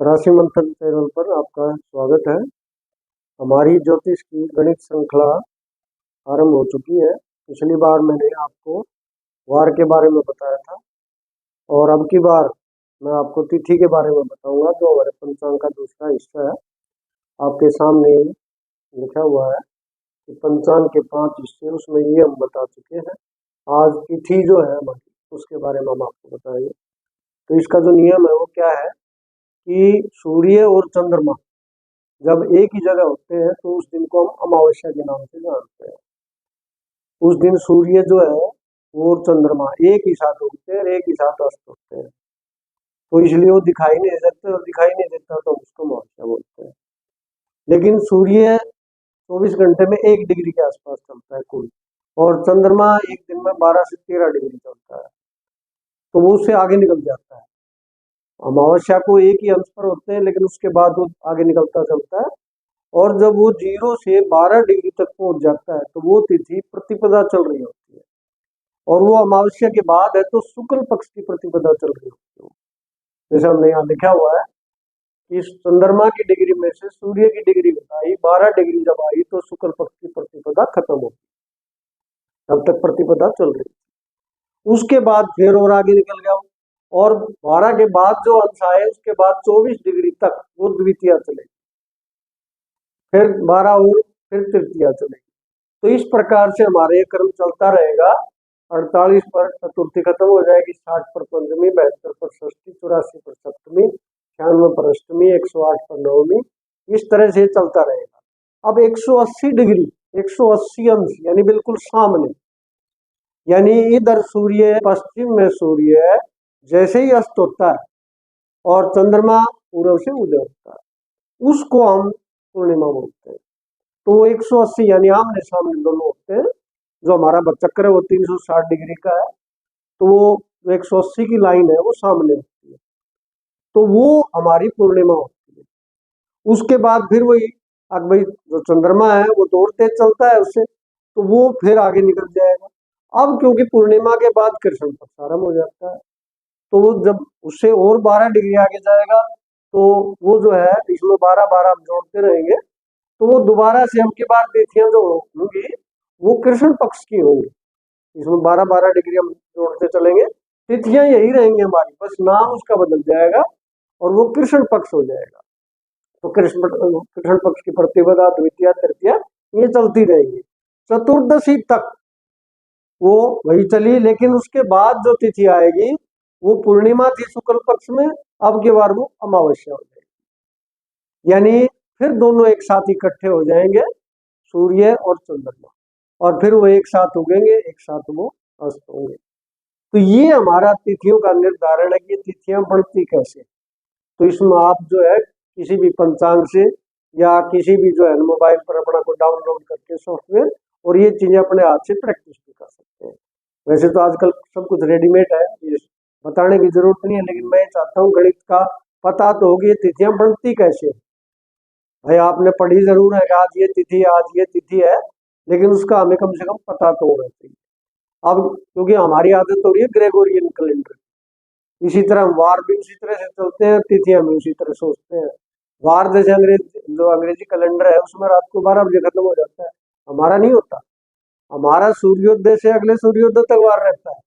राशि मंथन चैनल पर आपका स्वागत है। हमारी ज्योतिष की गणित श्रृंखला आरंभ हो चुकी है। पिछली बार मैंने आपको वार के बारे में बताया था और अब की बार मैं आपको तिथि के बारे में बताऊंगा, जो हमारे पंचांग का दूसरा हिस्सा है। आपके सामने लिखा हुआ है कि पंचांग के 5 हिस्से, उसमें ये हम बता चुके हैं। आज तिथि जो है हमारी, उसके बारे में हम आपको बताएंगे। तो इसका जो नियम है वो क्या है कि सूर्य और चंद्रमा जब एक ही जगह होते हैं तो उस दिन को हम अमावस्या के नाम से जानते हैं। उस दिन सूर्य जो है वो और चंद्रमा एक ही साथ उगते हैं, एक ही साथ अस्त होते हैं, तो इसलिए वो दिखाई नहीं देते, और दिखाई नहीं देता तो उसको अमावस्या बोलते हैं। लेकिन सूर्य 24 घंटे में 1 डिग्री के आसपास चलता है कुल, और चंद्रमा एक दिन में 12 से 13 डिग्री चलता है, तो वो उससे आगे निकल जाता है। अमावस्या को एक ही अंश पर होते हैं, लेकिन उसके बाद वो आगे निकलता चलता है, और जब वो 0 से 12 डिग्री तक पहुंच जाता है तो वो तिथि प्रतिपदा चल रही होती है, और वो अमावस्या के बाद है तो शुक्ल पक्ष की प्रतिपदा चल रही होती है। जैसे हमने यहाँ लिखा हुआ है कि चंद्रमा की डिग्री में से सूर्य की डिग्री बताई, 12 डिग्री जब आई तो शुक्ल पक्ष की प्रतिपदा खत्म होगी। तब तक प्रतिपदा चल रही, उसके बाद फिर और आगे निकल गया, और 12 के बाद जो अंश आए उसके बाद 24 डिग्री तक वो द्वितीया चलेगी, फिर 12 और फिर तृतीया चलेगी। तो इस प्रकार से हमारे ये क्रम चलता रहेगा। 48 पर चतुर्थी खत्म हो जाएगी, 60 पर पंचमी, 72 पर षष्ठी, 84 पर सप्तमी, 96 पर अष्टमी, 108 पर नवमी, इस तरह से चलता रहेगा। अब 180 डिग्री, 180 अंश यानी बिल्कुल सामने, यानी इधर सूर्य, पश्चिम में सूर्य जैसे ही अस्त होता है और चंद्रमा पूर्व से उदय होता है, उसको हम पूर्णिमा बोलते हैं। तो 180 यानी आमने सामने दोनों होते हैं। जो हमारा चक्र है वो 360 डिग्री का है, तो वो 180 की लाइन है वो सामने होती है, तो वो हमारी पूर्णिमा होती है। उसके बाद फिर वही अब भाई जो चंद्रमा है वो तो और तेज चलता है उससे, तो वो फिर आगे निकल जाएगा। अब क्योंकि पूर्णिमा के बाद कृष्ण पक्ष आरंभ हो जाता है, तो वो जब उससे और 12 डिग्री आगे जाएगा तो वो जो है इसमें 12-12 हम जोड़ते रहेंगे, तो वो दोबारा से हम की बार तिथियां जो होंगी वो कृष्ण पक्ष की होंगी। इसमें 12-12 डिग्री हम जोड़ते चलेंगे, तिथियां यही रहेंगी हमारी, बस नाम उसका बदल जाएगा और वो कृष्ण पक्ष हो जाएगा। तो कृष्ण पक्ष की प्रतिपदा, द्वितीया, तृतीया ये चलती रहेंगी। चतुर्दशी तक वो वही चली, लेकिन उसके बाद जो तिथि आएगी वो पूर्णिमा थी शुक्ल पक्ष में, अब की बार वो अमावस्या हो जाएगी, यानी फिर दोनों एक साथ इकट्ठे हो जाएंगे, सूर्य और चंद्रमा, और फिर वो एक साथ उगेंगे, एक साथ वो अस्त होंगे। तो ये हमारा तिथियों का निर्धारण है कि तिथियां बढ़ती कैसे। तो इसमें आप जो है किसी भी पंचांग से या किसी भी जो है मोबाइल पर अपना को डाउनलोड करके सॉफ्टवेयर, और ये चीजें अपने हाथ से प्रैक्टिस भी कर सकते हैं। वैसे तो आजकल सब कुछ रेडीमेड है, ये बताने की जरूरत नहीं है, लेकिन मैं चाहता हूँ गणित का पता तो होगी तिथियां बढ़ती कैसे। भाई आपने पढ़ी जरूर है कि आज ये तिथि है, आज ये तिथि है, लेकिन उसका हमें कम से कम पता तो होना चाहिए। अब क्योंकि हमारी आदत हो रही है ग्रेगोरियन कैलेंडर, इसी तरह हम वार भी उसी तरह से चलते हैं, तिथियां भी उसी तरह सोचते हैं। वार जैसे अंग्रेजी कैलेंडर है उसमें रात को 12 बजे खत्म हो जाता है, हमारा नहीं होता। हमारा सूर्योदय से अगले सूर्योदय तक वार रहता है,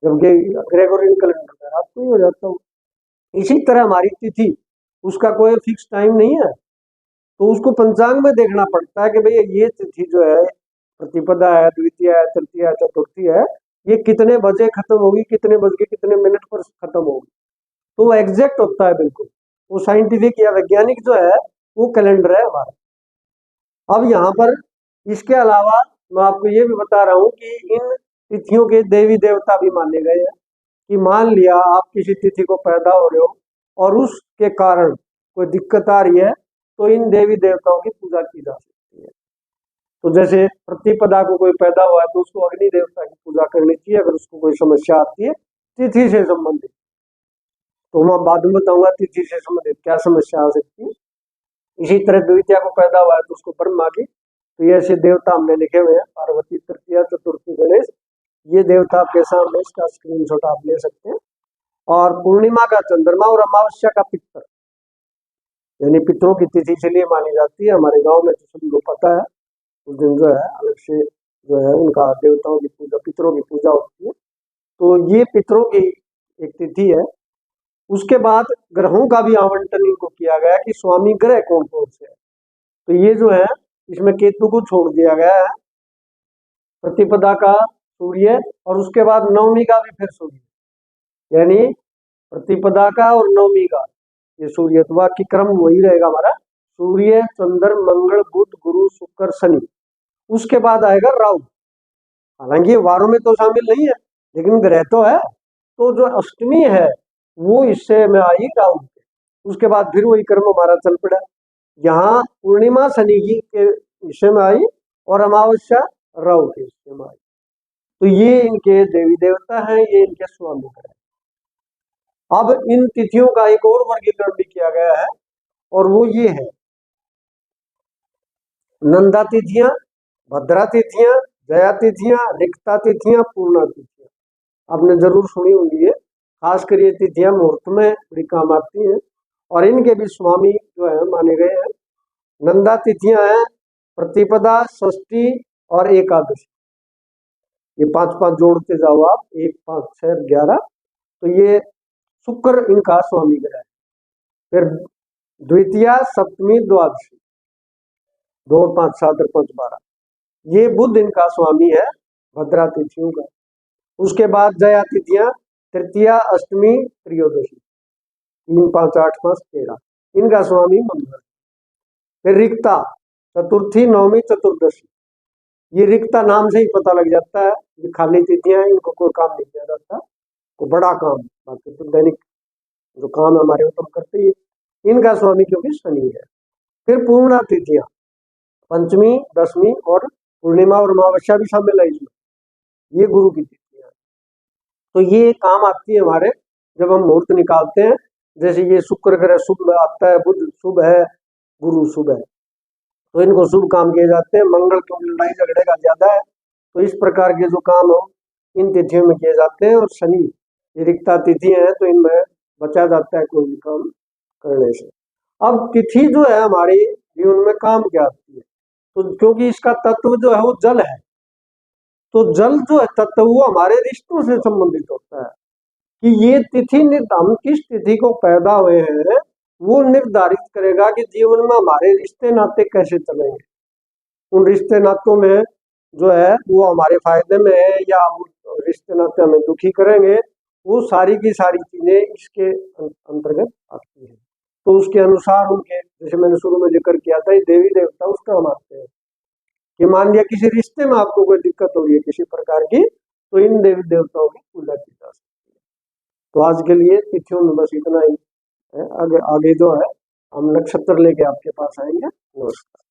जबकि ग्रेगोरियन कैलेंडर में रात को ही हो जाता हूँ। इसी तरह हमारी तिथि, उसका कोई फिक्स टाइम नहीं है, तो उसको पंचांग में देखना पड़ता है कि भाई ये तिथि जो है प्रतिपदा है, द्वितीया है, तृतीया है, चतुर्थी है, ये कितने बजे खत्म होगी, कितने बज के कितने मिनट पर खत्म होगी, तो वो एग्जैक्ट होता है बिल्कुल। वो साइंटिफिक या वैज्ञानिक जो है वो कैलेंडर है हमारा। अब यहाँ पर इसके अलावा मैं आपको ये भी बता रहा हूँ कि इन तिथियों के देवी देवता भी माने गए हैं। कि मान लिया आप किसी तिथि को पैदा हो रहे हो और उसके कारण कोई दिक्कत आ रही है, तो इन देवी देवताओं की पूजा की जा सकती है। तो जैसे प्रतिपदा को कोई पैदा हुआ है तो उसको अग्नि देवता की पूजा करनी चाहिए अगर उसको कोई समस्या आती है तिथि से संबंधित। तो मैं बाद में बताऊंगा तिथि से संबंधित क्या समस्या आ सकती है। इसी तरह द्वितीया को पैदा हुआ है तो उसको ब्रह्मा की, तो ये ऐसे देवता हमने लिखे हुए हैं, पार्वती, तृतीया, चतुर्थी, गणेश, ये देवता आपके सामने, इसका स्क्रीनशॉट आप ले सकते हैं। और पूर्णिमा का चंद्रमा और अमावस्या का पितर, यानी पितरों की तिथि इसलिए मानी जाती है। हमारे गांव में तो सभी को पता है, उस दिन जो है अलग से जो है उनका देवताओं की पूजा, पितरों की पूजा होती है। तो ये पितरों की एक तिथि है। उसके बाद ग्रहों का भी आवंटन इनको किया गया कि स्वामी ग्रह कौन कौन से है। तो ये जो है इसमें केतु को छोड़ दिया गया है, प्रतिपदा का सूर्य, और उसके बाद नवमी का भी फिर सूर्य, यानी प्रतिपदा का और नवमी का ये सूर्य। तो बाकी क्रम वही रहेगा हमारा, सूर्य, चंद्र, मंगल, बुध, गुरु, शुक्र, शनि। उसके बाद आएगा राहु। हालांकि ये वारों में तो शामिल नहीं है, लेकिन ग्रह तो है। तो जो अष्टमी है वो इससे में आई राहु के। उसके बाद फिर वही क्रम हमारा चल पड़ा। यहाँ पूर्णिमा शनि की के विषय में आई और अमावस्या राहु के विषय में आई। तो ये इनके देवी देवता हैं, ये इनके स्वामी हैं। अब इन तिथियों का एक और वर्गीकरण भी किया गया है, और वो ये है, नंदा तिथियां, भद्रा तिथियां, जया तिथियां, रिक्ता तिथियां, पूर्णा तिथियां। आपने जरूर सुनी होंगी ये, खासकर ये तिथियां मुहूर्त में बड़ी काम आती हैं, और इनके भी स्वामी जो है माने गए हैं। नंदा तिथियां हैं प्रतिपदा, षष्ठी और एकादशी। ये 5-5 जोड़ते जाओ आप, 1, 5, 6, 11। तो ये शुक्र इनका स्वामी ग्रह है। फिर द्वितीया, सप्तमी, द्वादशी, 2, 5, 7 और 5, 12। ये बुध इनका स्वामी है भद्रा तिथियों का। उसके बाद जया तिथियां, तृतीया, अष्टमी, त्रयोदशी, 3, 5, 8, 5, 13। इनका स्वामी मंगल। फिर रिक्ता, चतुर्थी, नवमी, चतुर्दशी। ये रिक्ता नाम से ही पता लग जाता है, ये खाली तिथियां हैं, इनको कोई काम नहीं किया जाता, को बड़ा काम, बाकी तो दैनिक जो काम है हमारे वो तो करते ही। इनका स्वामी क्योंकि शनि है। फिर पूर्णा तिथियां, पंचमी, दसवीं और पूर्णिमा और अमावस्या भी शामिल है इसमें, ये गुरु की तिथियां। तो ये काम आती है हमारे जब हम मुहूर्त निकालते हैं। जैसे ये शुक्र ग्रह शुभ आता है, बुध शुभ है, गुरु शुभ है, तो इनको शुभ काम किए जाते हैं। मंगल क्योंकि लड़ाई झगड़े का ज्यादा है, तो इस प्रकार के जो काम हो इन तिथियों में किए जाते हैं। और शनि ये रिक्ता तिथि है, तो इनमें बचा जाता है कोई भी काम करने से। अब तिथि जो है हमारी जीवन में काम क्या आती है, तो क्योंकि इसका तत्व जो है वो जल है, तो जल जो है तत्व वो हमारे रिश्तों से संबंधित होता है कि ये तिथि हम किस तिथि को पैदा हुए हैं, वो निर्धारित करेगा कि जीवन में हमारे रिश्ते नाते कैसे चलेंगे। उन रिश्ते नातों में जो है वो हमारे फायदे में है या रिश्ते नाते हमें दुखी करेंगे, वो सारी की सारी चीजें इसके अंतर्गत आती है। तो उसके अनुसार उनके, जैसे मैंने शुरू में जिक्र किया था, देवी देवता उसका हम आते हैं कि मान लिया किसी रिश्ते में आपको कोई दिक्कत हो रही है किसी प्रकार की, तो इन देवी देवताओं की पूजा की जा सकती है। तो आज के लिए तिथियों में बस इतना ही है। आगे आगे जो है हम नक्षत्र लेके आपके पास आएंगे। नमस्कार।